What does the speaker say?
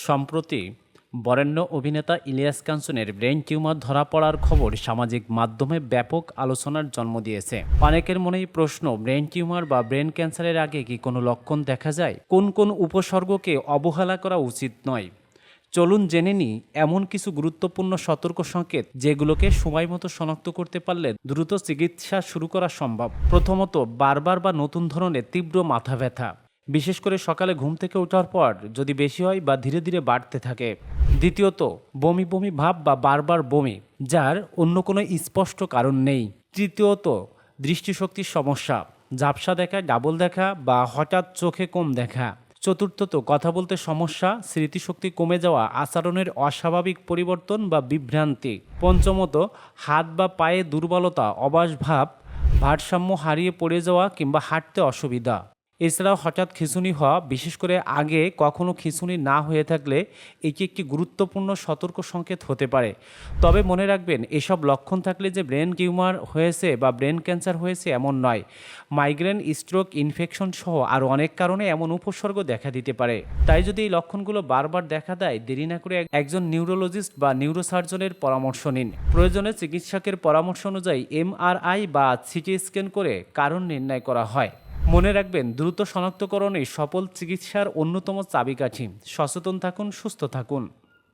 সম্প্রতি বরেণ্য অভিনেতা ইলিয়াস কাঞ্চনের ব্রেন টিউমার ধরা পড়ার খবর সামাজিক মাধ্যমে ব্যাপক আলোচনার জন্ম দিয়েছে। অনেকের মনেই প্রশ্ন, ব্রেন টিউমার বা ব্রেন ক্যান্সারের আগে কি কোনো লক্ষণ দেখা যায়? কোন কোন উপসর্গকে অবহেলা করা উচিত নয়? চলুন জেনে নিই এমন কিছু গুরুত্বপূর্ণ সতর্ক সংকেত যেগুলোকে সময়মতো শনাক্ত করতে পারলে দ্রুত চিকিৎসা শুরু করা সম্ভব। প্রথমত, বারবার বা নতুন ধরনের তীব্র মাথা ব্যথা, বিশেষ করে সকালে ঘুম থেকে ওঠার পর যদি বেশি হয় বা ধীরে ধীরে বাড়তে থাকে। দ্বিতীয়ত, বমি বমি ভাব বা বারবার বমি, যার অন্য কোনো স্পষ্ট কারণ নেই। তৃতীয়ত, দৃষ্টিশক্তির সমস্যা, ঝাপসা দেখা, ডাবল দেখা বা হঠাৎ চোখে কম দেখা। চতুর্থত, কথা বলতে সমস্যা, স্মৃতিশক্তি কমে যাওয়া, আচরণের অস্বাভাবিক পরিবর্তন বা বিভ্রান্তি। পঞ্চমত, হাত বা পায়ে দুর্বলতা, অবশ ভাব, ভারসাম্য হারিয়ে পড়ে যাওয়া কিংবা হাঁটতে অসুবিধা। এছাড়াও হঠাৎ খিঁচুনি হওয়া, বিশেষ করে আগে কখনো খিঁচুনি না হয়ে থাকলে এটি একটি গুরুত্বপূর্ণ সতর্ক সংকেত হতে পারে। তবে মনে রাখবেন, এসব লক্ষণ থাকলে যে ব্রেন টিউমার হয়েছে বা ব্রেন ক্যান্সার হয়েছে এমন নয়। মাইগ্রেন, স্ট্রোক, ইনফেকশন সহ আরও অনেক কারণে এমন উপসর্গ দেখা দিতে পারে। তাই যদি এই লক্ষণগুলো বারবার দেখা দেয়, দেরি না করে একজন নিউরোলজিস্ট বা নিউরোসার্জনের পরামর্শ নিন। প্রয়োজনে চিকিৎসকের পরামর্শ অনুযায়ী এমআরআই বা সিটি স্ক্যান করে কারণ নির্ণয় করা হয়। মনে রাখবেন, দ্রুত শনাক্তকরণই সফল চিকিৎসার অন্যতম চাবিকাঠি। সচেতন থাকুন, সুস্থ থাকুন।